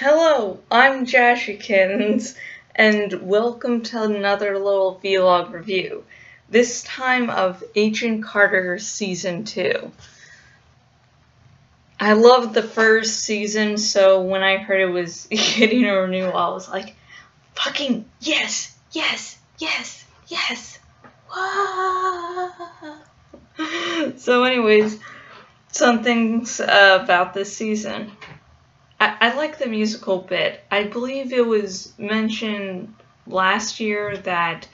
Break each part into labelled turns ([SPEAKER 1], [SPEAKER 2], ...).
[SPEAKER 1] Hello, I'm Jashikins, and welcome to another little vlog review. This time of Agent Carter Season 2. I loved the first season, so when I heard it was getting a renewal, I was like, fucking yes, yes, yes, yes. So anyways, some things about this season. I like the musical bit. I believe it was mentioned last year that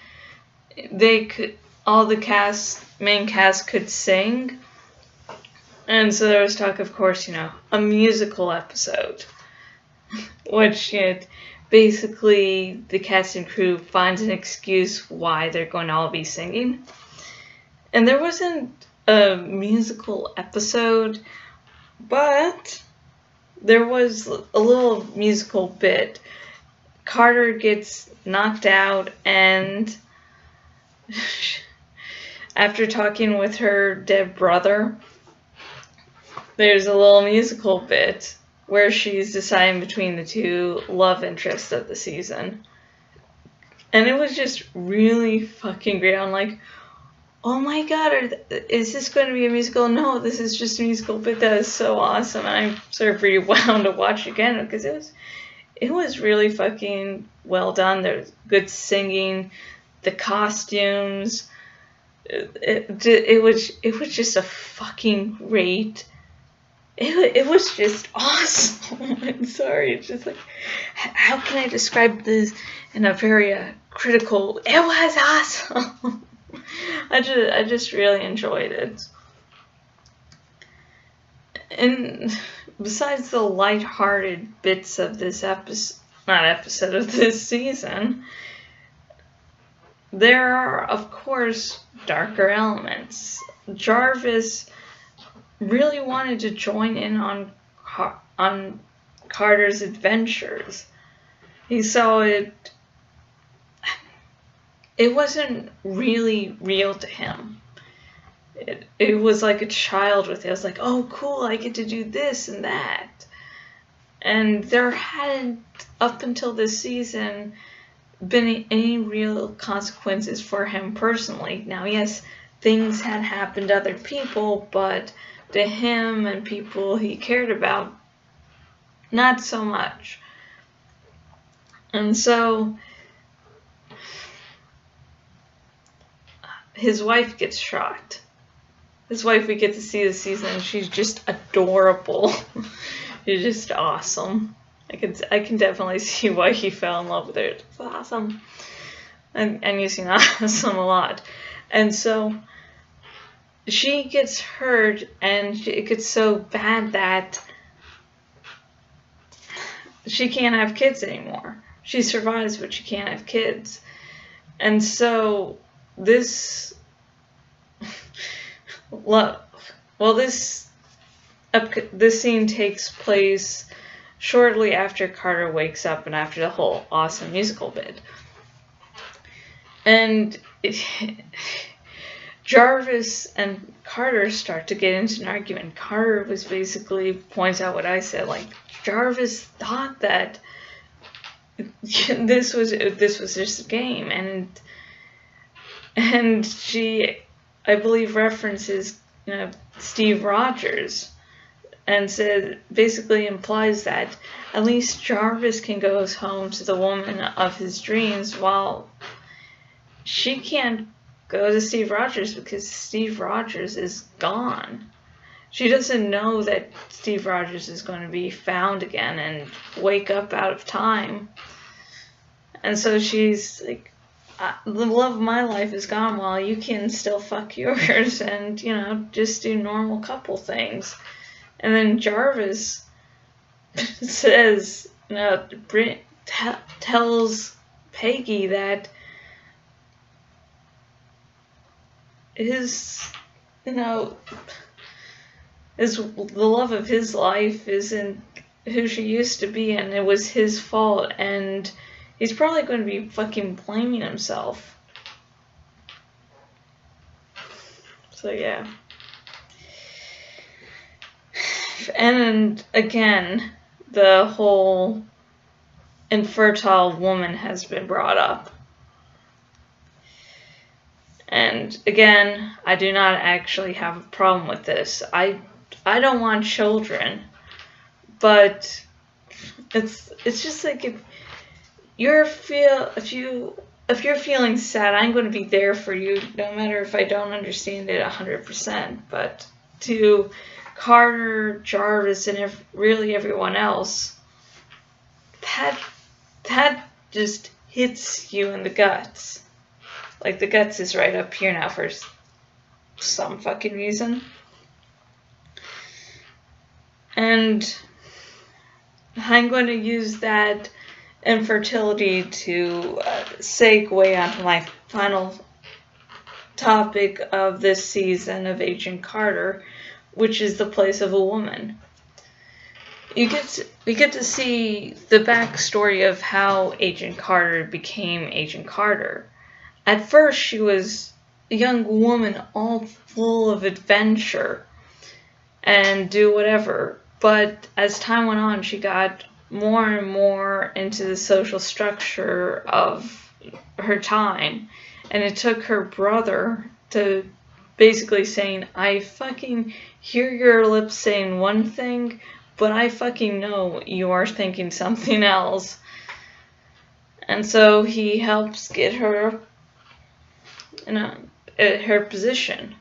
[SPEAKER 1] all the main cast could sing. And so there was talk, of course, a musical episode. Which, basically the cast and crew finds an excuse why they're going to all be singing. And there wasn't a musical episode, but there was a little musical bit. Carter gets knocked out, and after talking with her dead brother, there's a little musical bit where she's deciding between the two love interests of the season. And it was just really fucking great. I'm like, oh my god, is this going to be a musical? No, this is just a musical, but that is so awesome. And I'm sort of rewound to watch again because it was really fucking well done. There's good singing, the costumes. It was just a fucking great. It was just awesome. I'm sorry. It's just like, how can I describe this in a very critical? It was awesome. I just really enjoyed it. And besides the lighthearted bits of this episode of this season, there are, of course, darker elements. Jarvis really wanted to join in on Carter's adventures. He saw it. It wasn't really real to him. It was like a child with it. It was like, oh, cool, I get to do this and that. And there hadn't, up until this season, been any real consequences for him personally. Now, yes, things had happened to other people, but to him and people he cared about, not so much. And so his wife gets shot. His wife we get to see this season. She's just adorable. She's just awesome. I can definitely see why he fell in love with her. It's awesome. And using awesome a lot. And so she gets hurt, and it gets so bad that she can't have kids anymore. She survives, but she can't have kids. And so this this scene takes place shortly after Carter wakes up and after the whole awesome musical bit. And Jarvis and Carter start to get into an argument. Carter was basically points out what I said, like, Jarvis thought that this was just a game, and she, I believe, references Steve Rogers, and basically implies that at least Jarvis can go home to the woman of his dreams, while she can't go to Steve Rogers because Steve Rogers is gone. She doesn't know that Steve Rogers is going to be found again and wake up out of time. And so she's like, the love of my life is gone while you can still fuck yours and, just do normal couple things. And then Jarvis says, tells Peggy that the love of his life isn't who she used to be, and it was his fault, and he's probably going to be fucking blaming himself. So yeah. And again, the whole infertile woman has been brought up. And again, I do not actually have a problem with this. I don't want children, but it's just like if you're feeling sad, I'm going to be there for you, no matter if I don't understand it 100%. But to Carter, Jarvis, and really everyone else, that just hits you in the guts. Like, the guts is right up here now for some fucking reason. And I'm going to use that infertility to segue onto my final topic of this season of Agent Carter, which is the place of a woman. We get to see the backstory of how Agent Carter became Agent Carter. At first, she was a young woman all full of adventure and do whatever. But as time went on, she got more and more into the social structure of her time. And it took her brother to basically saying, I fucking hear your lips saying one thing, but I fucking know you are thinking something else. And so he helps get her in her position.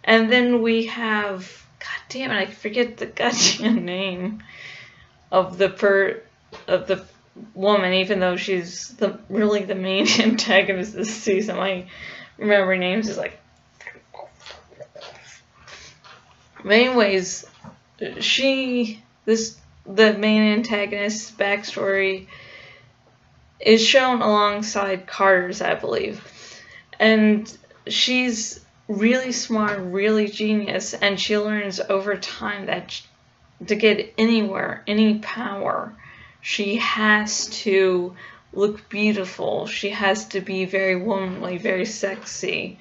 [SPEAKER 1] And then we have, god damn it, I forget the goddamn name of the woman, even though she's really the main antagonist this season. My remembering names is like. But anyways, the main antagonist's backstory is shown alongside Carter's, I believe. And she's really smart, really genius, and she learns over time that to get anywhere, any power, she has to look beautiful. She has to be very womanly, very sexy.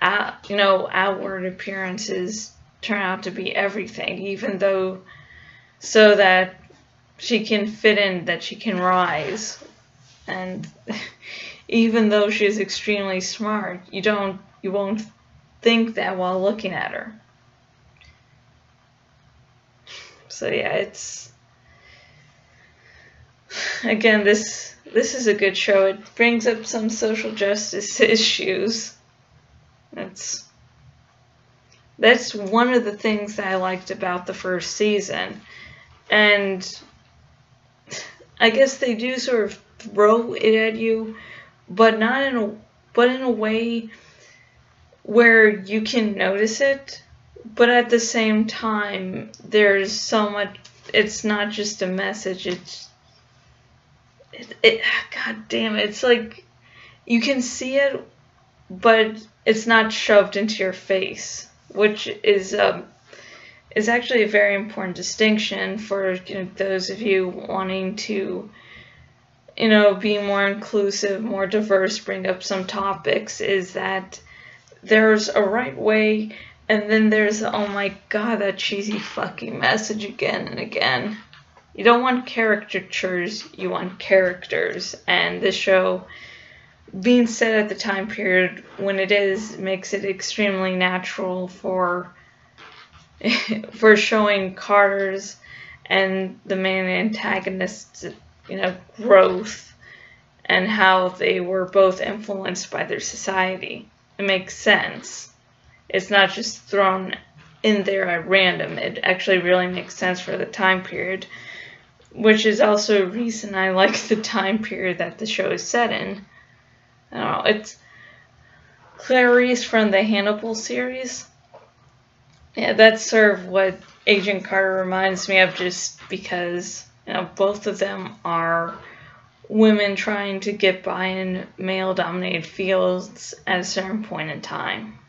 [SPEAKER 1] Outward appearances turn out to be everything, even though so that she can fit in, that she can rise. And even though she's extremely smart, you won't think that while looking at her. So yeah, it's again, this is a good show. It brings up some social justice issues. That's one of the things that I liked about the first season. And I guess they do sort of throw it at you, but in a way where you can notice it, but at the same time there's so much. It's not just a message, god damn it, it's like you can see it, but it's not shoved into your face, which is actually a very important distinction for those of you wanting to be more inclusive, more diverse, bring up some topics, is that there's a right way, and then there's, oh my god, that cheesy fucking message again and again. You don't want caricatures, you want characters, and this show, being set at the time period when it is, makes it extremely natural for showing Carter's and the main antagonist's growth, and how they were both influenced by their society. It makes sense. It's not just thrown in there at random. It actually really makes sense for the time period, which is also a reason I like the time period that the show is set in. I don't know, it's Clarice from the Hannibal series. Yeah, that's sort of what Agent Carter reminds me of, just because both of them are women trying to get by in male-dominated fields at a certain point in time.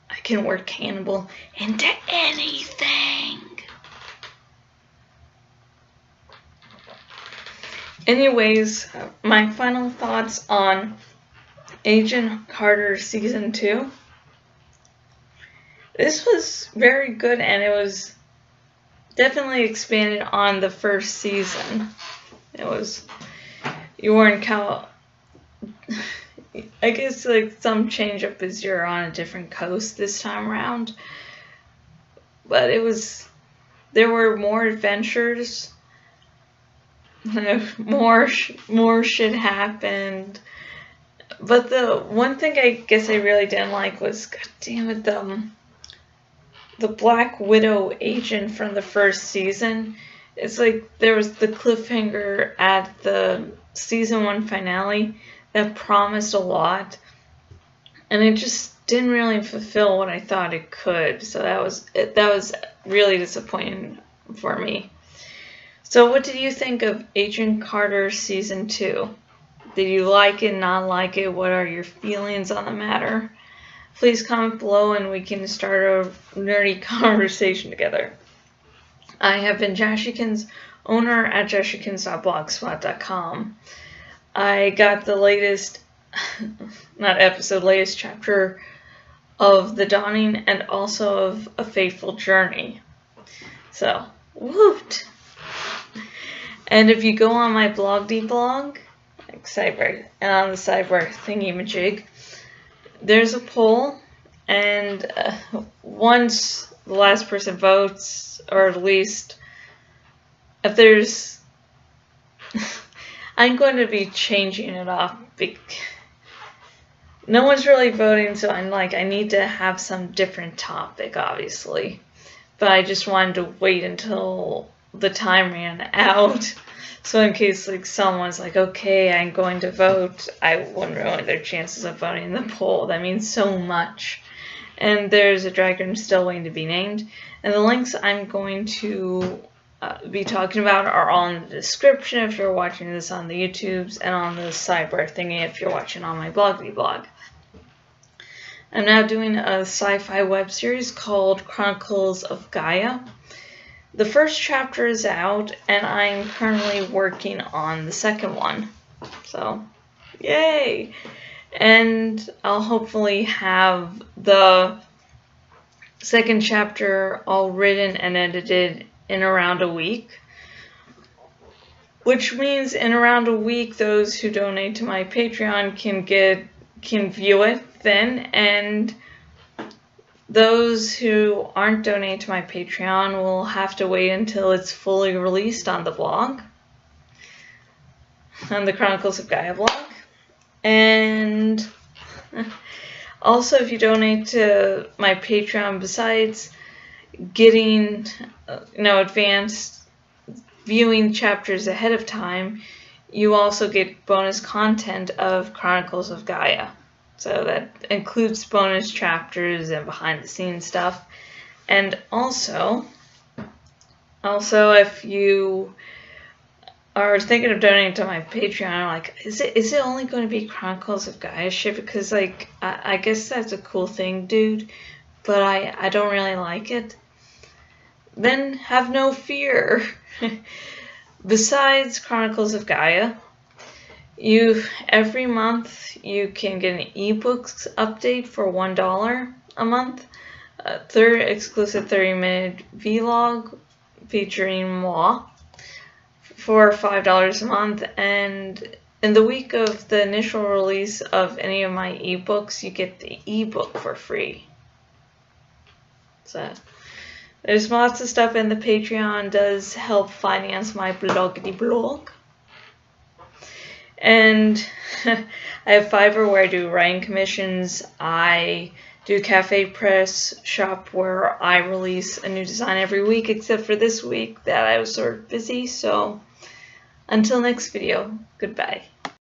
[SPEAKER 1] I can work Hannibal into anything. Anyways, my final thoughts on Agent Carter Season 2. This was very good, and it was definitely expanded on the first season. It was, you weren't I guess like some change up is you're on a different coast this time around. But there were more adventures. more shit happened. But the one thing I guess I really didn't like was, god damn it, the Black Widow agent from the first season. It's like there was the cliffhanger at the season 1 finale that promised a lot, and it just didn't really fulfill what I thought it could. So that was really disappointing for me. So what did you think of Agent Carter Season 2? Did you like it, not like it? What are your feelings on the matter? Please comment below and we can start a nerdy conversation together. I have been Jashikins, owner at jashikins.blogspot.com. I got the latest, latest chapter of The Dawning and also of A Fateful Journey. So, woot! And if you go on my blog, like Cyber, and on the Cyber thingy-majig, there's a poll, and once the last person votes, or at least if there's, I'm going to be changing it up. No one's really voting, so I'm like, I need to have some different topic, obviously. But I just wanted to wait until the time ran out. So in case like someone's like, okay, I'm going to vote, I wouldn't ruin their chances of voting in the poll. That means so much. And there's a dragon still waiting to be named. And the links I'm going to be talking about are all in the description if you're watching this on the YouTubes, and on the Cyber thingy if you're watching on my blog. I'm now doing a sci-fi web series called Chronicles of Gaia. The first chapter is out, and I'm currently working on the second one. So, yay! And I'll hopefully have the second chapter all written and edited in around a week. Which means in around a week, those who donate to my Patreon can view it then, and those who aren't donating to my Patreon will have to wait until it's fully released on the blog, on the Chronicles of Gaia blog. And also, if you donate to my Patreon, besides getting advanced viewing chapters ahead of time, you also get bonus content of Chronicles of Gaia. So that includes bonus chapters and behind the scenes stuff. And also if you are thinking of donating to my Patreon, like, is it only going to be Chronicles of Gaia shit? Because like I guess that's a cool thing, dude, but I don't really like it. Then have no fear. Besides Chronicles of Gaia, every month you can get an ebooks update for $1 a month, a exclusive 30-minute vlog featuring moi for $5 a month, and in the week of the initial release of any of my ebooks, you get the ebook for free. So there's lots of stuff, and the Patreon does help finance my blog. And I have Fiverr where I do writing commissions. I do Cafe Press shop where I release a new design every week, except for this week that I was sort of busy. So until next video, goodbye.